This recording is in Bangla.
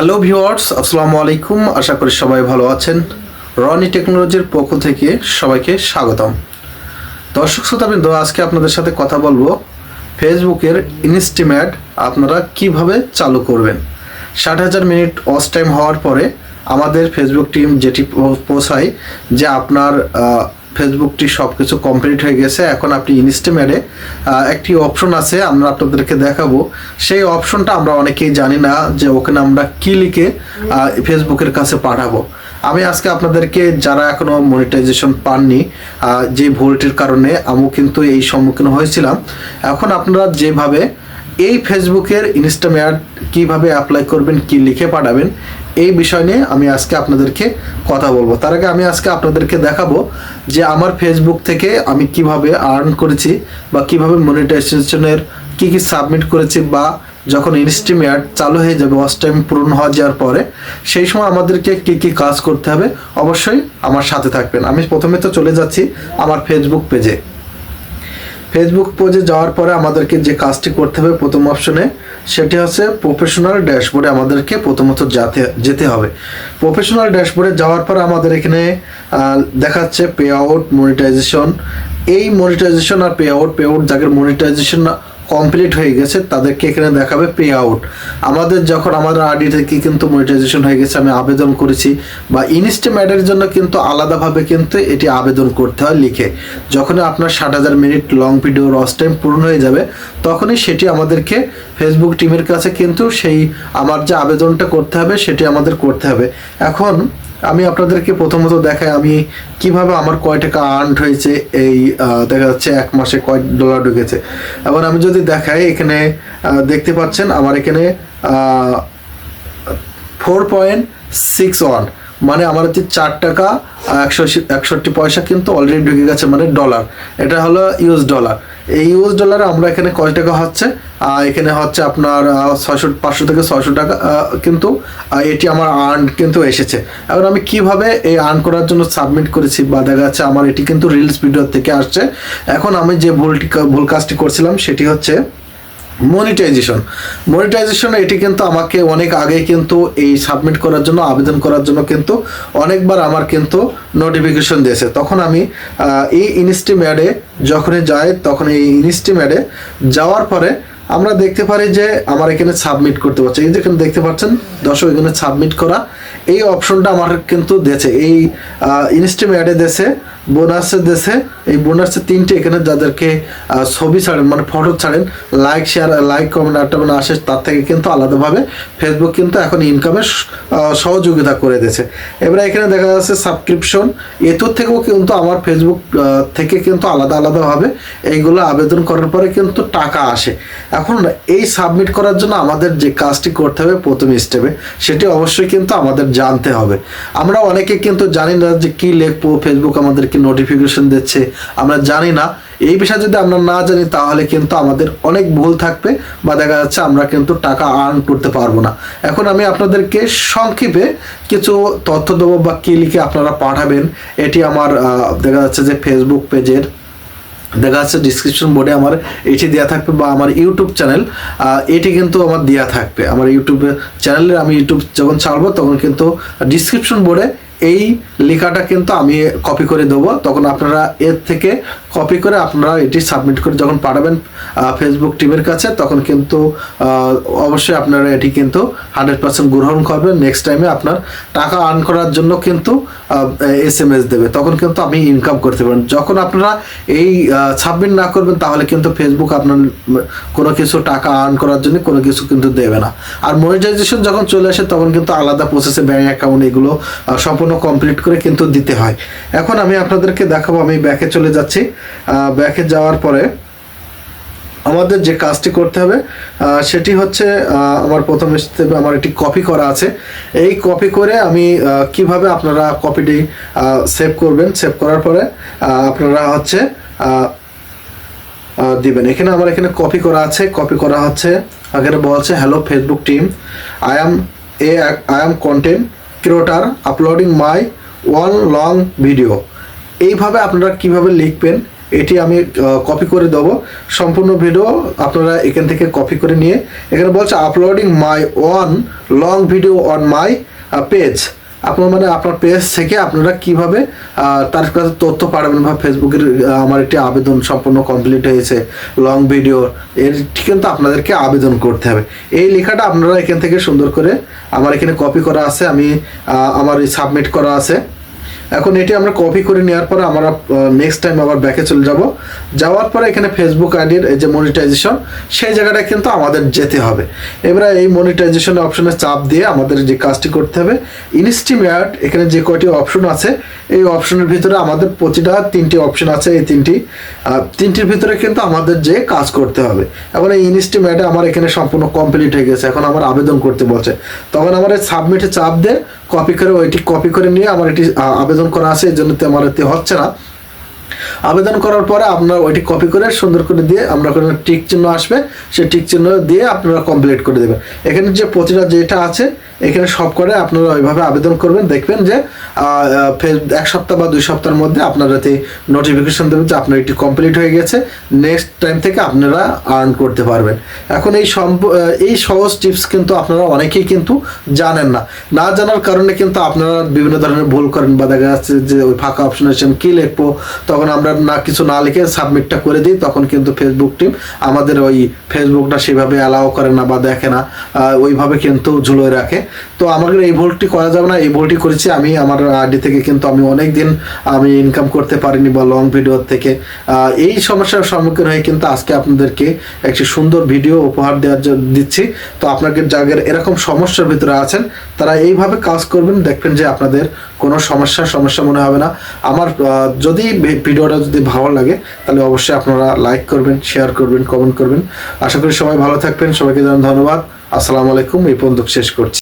হ্যালো ভিউয়ার্স, আসসালামু আলাইকুম। আশা করি সবাই ভালো আছেন। রনি টেকনোলজির পক্ষ থেকে সবাইকে স্বাগতম। দর্শক শ্রোতাবৃন্দ, আজকে আপনাদের সাথে কথা বলবো ফেসবুকের ইনস্টিমেট আপনারা কিভাবে চালু করবেন। 60,000 মিনিট ওয়াচ টাইম হওয়ার পরে আমাদের ফেসবুক টিম যেটি পৌঁছায় যে আপনার ফেসবুকটি সব কিছু কমপ্লিট হয়ে গেছে, এখন আপনি ইনস্টিমেটে একটি অপশন আছে, আমরা আপনাদেরকে দেখাবো। সেই অপশনটা আমরা অনেকেই জানি না যে ওখানে আমরা কি লিখে ফেসবুকের কাছে পাঠাবো। আমি আজকে আপনাদেরকে, যারা এখনো মনিটাইজেশন পাননি, যে ভুলটির কারণে আমিও কিন্তু এই সম্মুখীন হয়েছিলাম, এখন আপনারা যেভাবে এই ফেসবুকের ইনস্টামেট কিভাবে অ্যাপ্লাই করবেন, কি লিখে পাঠাবেন, এই বিষয় নিয়ে আমি আজকে আপনাদেরকে কথা বলবো। তার আগে আমি আজকে আপনাদেরকে দেখাবো যে আমার ফেসবুক থেকে আমি কিভাবে আর্ন করেছি বা কিভাবে মনিটাইজেশনের কি কি সাবমিট করেছি, বা যখন ইনস্টিমেট চালু হয়ে যাবে, ওয়াচ টাইম পূরণ হয়ে যাওয়ার পরে সেই সময় আমাদেরকে কি কি কাজ করতে হবে। অবশ্যই আমার সাথে থাকবেন। আমি প্রথমে তো চলে যাচ্ছি আমার ফেসবুক পেজে। ফেসবুক পেজে যাওয়ার পরে আমাদেরকে যে কাজটি করতে হবে প্রথম অপশনে, সেটি হচ্ছে প্রফেশনাল ড্যাশবোর্ডে আমাদেরকে প্রথমত যেতে হবে। প্রফেশনাল ড্যাশবোর্ডে যাওয়ার পর আমাদের এখানে দেখাচ্ছে পে আউট, মনিটাইজেশন। এই মনিটাইজেশন আর পে আউট যাদের মনিটাইজেশন কমপ্লিট হয়ে গেছে তাদেরকে এখানে দেখাবে পে আউট। আমাদের যখন আমাদের আইডি থেকে কিন্তু মনিটাইজেশন হয়ে গেছে, আমি আবেদন করেছি, বা ইনস্টিমেটের জন্য কিন্তু আলাদাভাবে কিন্তু এটি আবেদন করতে হয় লিখে। যখনই আপনার 60,000 minute long video watch time পূর্ণ হয়ে যাবে, তখনই সেটি আমাদেরকে ফেসবুক টিমের কাছে কিন্তু সেই আমার যে আবেদনটা করতে হবে সেটি আমাদের করতে হবে। এখন আমি আপনাদেরকে প্রথমত দেখাই আমি কিভাবে আমার কয় টাকা আর্ন হয়েছে। এই দেখা যাচ্ছে এক মাসে কয় ডলার ঢুকেছে। এবার আমি যদি দেখাই, এখানে দেখতে পাচ্ছেন আমার এখানে 4.61, মানে আমার হচ্ছে 4 টাকা 61 পয়সা কিন্তু অলরেডি ঢুকে গেছে, মানে ডলার। এটা হলো ইউএস ডলার। এই ইউএস ডলারে আমরা এখানে কয় টাকা হচ্ছে, এখানে হচ্ছে আপনার 500 থেকে 600 টাকা কিন্তু এটি আমার আর্ন কিন্তু এসেছে। এখন আমি কিভাবে এই আর্ন করার জন্য সাবমিট করেছি, বা দেখা যাচ্ছে আমার এটি কিন্তু রিলস ভিডিও থেকে আসছে। এখন আমি যে ভুল কাজটি করছিলাম সেটি হচ্ছে মনিটাইজেশন। এটি কিন্তু আমাকে অনেক আগে কিন্তু এই সাবমিট করার জন্য, আবেদন করার জন্য কিন্তু অনেকবার আমার কিন্তু নোটিফিকেশন দিয়েছে। তখন আমি এই ইনস্টিমেটে যখনই যাই, তখন এই ইনস্টিমেটে যাওয়ার পরে আমরা দেখতে পারি যে আমার এখানে সাবমিট করতে পারছে। এই যেখানে দেখতে পাচ্ছেন দর্শক, এখানে সাবমিট করা এই অপশনটা আমার কিন্তু দিয়েছে। এই ইনস্টিমেটে দেশে বোনাসের দেশে এই বোনাসের 3টে এখানে যাদেরকে ছবি ছাড়েন, মানে ফটো ছাড়েন, লাইক কমেন্ট আটটা আসে, তার থেকে কিন্তু আলাদাভাবে ফেসবুক কিন্তু এখন ইনকামের সহযোগিতা করে দিয়েছে। এবার এখানে দেখা যাচ্ছে সাবস্ক্রিপশন, এর থেকেও কিন্তু আমার ফেসবুক থেকে কিন্তু আলাদাভাবে এইগুলো আবেদন করার পরে কিন্তু টাকা আসে। এখন এই সাবমিট করার জন্য আমাদের যে কাজটি করতে হবে প্রথম স্টেপে, সেটি অবশ্যই কিন্তু আমাদের জানতে হবে। আমরা অনেকে কিন্তু জানি না যে কি লিখবো, ফেসবুক আমাদেরকে নোটিফিকেশন দিচ্ছে, আমরা জানি না। এই বিষয়ে যদি আমরা না জানি তাহলে কিন্তু আমাদের অনেক ভুল থাকবে, বা দেখা যাচ্ছে আমরা কিন্তু টাকা আর্ন করতে পারবো না। এখন আমি আপনাদেরকে সংক্ষেপে কিছু তথ্য দেবো, বা কি লিখে আপনারা পাঠাবেন। এটি আমার দেখা যাচ্ছে যে ফেসবুক পেজের দেখা যাচ্ছে ডিসক্রিপশন বোর্ডে আমার এটি দেওয়া থাকবে, বা আমার ইউটিউব চ্যানেল এটি কিন্তু আমার দেওয়া থাকবে। আমার ইউটিউব চ্যানেলে আমি ইউটিউব যখন ছাড়বো তখন কিন্তু ডিসক্রিপশন বোর্ডে এই লেখাটা কিন্তু আমি কপি করে দেবো। তখন আপনারা এর থেকে কপি করে আপনারা এটি সাবমিট করে যখন পাঠাবেন ফেসবুক টিমের কাছে, তখন কিন্তু অবশ্যই আপনারা এটি কিন্তু 100% গ্রহণ করবেন। নেক্সট টাইমে আপনার টাকা আর্ন করার জন্য কিন্তু SMS দেবে, তখন কিন্তু আপনি ইনকাম করতে পারেন। যখন আপনারা এই সাবমিট না করবেন তাহলে কিন্তু ফেসবুক আপনার কোনো কিছু টাকা আর্ন করার জন্য কোনো কিছু কিন্তু দেবে না। আর মনিটাইজেশন যখন চলে আসে তখন কিন্তু আলাদা প্রসেসে ব্যাঙ্ক অ্যাকাউন্ট এগুলো সম্পূর্ণ কমপ্লিট করে কিন্তু দিতে হয়। এখন আমি আপনাদেরকে দেখাবো, আমি ব্যাকে চলে যাচ্ছি। ব্যাকে যাওয়ার পরে আমাদের যে কাজটি করতে হবে সেটি হচ্ছে আমার প্রথম স্টেপে আমার এটি কপি করা আছে। এই কপি করে আমি কিভাবে আপনারা কপিটি সেভ করবেন, সেভ করার পরে আপনারা হচ্ছে দিবেন। এখানে আমার এখানে কপি করা আছে, কপি করা হচ্ছে। এখানে বলছে hello Facebook team, I am content creator uploading my one long video. এইভাবে আপনারা কিভাবে লিখবেন এটি আমি কপি করে দেবো। সম্পূর্ণ ভিডিও আপনারা এখান থেকে কপি করে নিয়ে এখানে বলছে uploading my one long video on my page. আপনার মানে আপনার পেজ থেকে আপনারা কিভাবে তার কাছে তথ্য পাঠাবেন বা ফেসবুকের আমার একটি আবেদন সম্পূর্ণ কমপ্লিট হয়েছে লং ভিডিও, এর কিন্তু আপনাদেরকে আবেদন করতে হবে। এই লেখাটা আপনারা এখান থেকে সুন্দর করে আমার এখানে কপি করা আছে, আমি আমার সাবমিট করা আছে। এখন এটি আমরা কপি করে নেওয়ার পরে আমরা নেক্সট টাইম আবার ব্যাকে চলে যাব। যাওয়ার পরে এখানে ফেসবুক আইডির এই যে মনিটাইজেশন, সেই জায়গাটা কিন্তু আমাদের যেতে হবে। এবারে এই মনিটাইজেশন অপশনে চাপ দিয়ে আমাদের যে কাজটি করতে হবে, ইনস্টিম অ্যাড এখানে যে কয়টি অপশন আছে এই অপশনের ভিতরে আমাদের প্রতিটা 3টি অপশন আছে, এই তিনটির ভিতরে কিন্তু আমাদের যে কাজ করতে হবে। এখন এই ইনস্টিম অ্যাডে আমার এখানে সম্পূর্ণ কমপ্লিট হয়ে গেছে, এখন আমার আবেদন করতে বলছে। তখন আমার এই সাবমিটে চাপ দিয়ে কপি করে ওইটি কপি করে নিয়ে আমার এটি আবেদন করা আছে, এই জন্য আমার এতে হচ্ছে না। আবেদন করার পরে আপনারা ওইটি কপি করে সুন্দর করে দিয়ে আমরা কোনো টিক চিহ্ন আসবে, সেই টিক চিহ্ন দিয়ে আপনারা কমপ্লিট করে দেবেন। এখানে যে প্রতিটা যেটা আছে এখানে সব করে আপনারা ওইভাবে আবেদন করবেন, দেখবেন যে 1 সপ্তাহ বা 2 সপ্তাহের মধ্যে আপনারা এতে নোটিফিকেশন দেবেন যে আপনার এটি কমপ্লিট হয়ে গেছে, নেক্সট টাইম থেকে আপনারা আর্ন করতে পারবেন। এখন এই সহজ টিপস কিন্তু আপনারা অনেকেই কিন্তু জানেন না, না জানার কারণে কিন্তু আপনারা বিভিন্ন ধরনের ভুল করেন, বা দেখা যাচ্ছে যে ওই ফাঁকা অপশন আছে কি লিখবো, তখন আমরা কিছু না লিখে সাবমিটটা করে দিই, তখন কিন্তু ফেসবুক টিম আমাদের ওই ফেসবুকটা সেভাবে অ্যালাউ করে না বা দেখে না, ওইভাবে কিন্তু ঝুলোয় রাখে। তো আমাদের এই ভুলটি করা যাবে না, এই ভুলটি করেছি আমি আমার আইডি থেকে, কিন্তু আমি অনেক দিন আমি ইনকাম করতে পারিনি বা লং ভিডিও থেকে। এই সমস্যার সম্মুখীন হয়ে কিন্তু আজকে আপনাদেরকে একটি সুন্দর ভিডিও উপহার দিচ্ছি। তো আপনাদের যাদের এরকম সমস্যার ভিতরে আছেন তারা এইভাবে কাজ করবেন, দেখবেন যে আপনাদের কোনো সমস্যা মনে হবে না। আমার যদি ভিডিওটা যদি ভালো লাগে তাহলে অবশ্যই আপনারা লাইক করবেন, শেয়ার করবেন, কমেন্ট করবেন। আশা করি সবাই ভালো থাকবেন, সবাইকে জানাই ধন্যবাদ। আসসালামু আলাইকুম। এই পর্যন্ত শেষ করছি।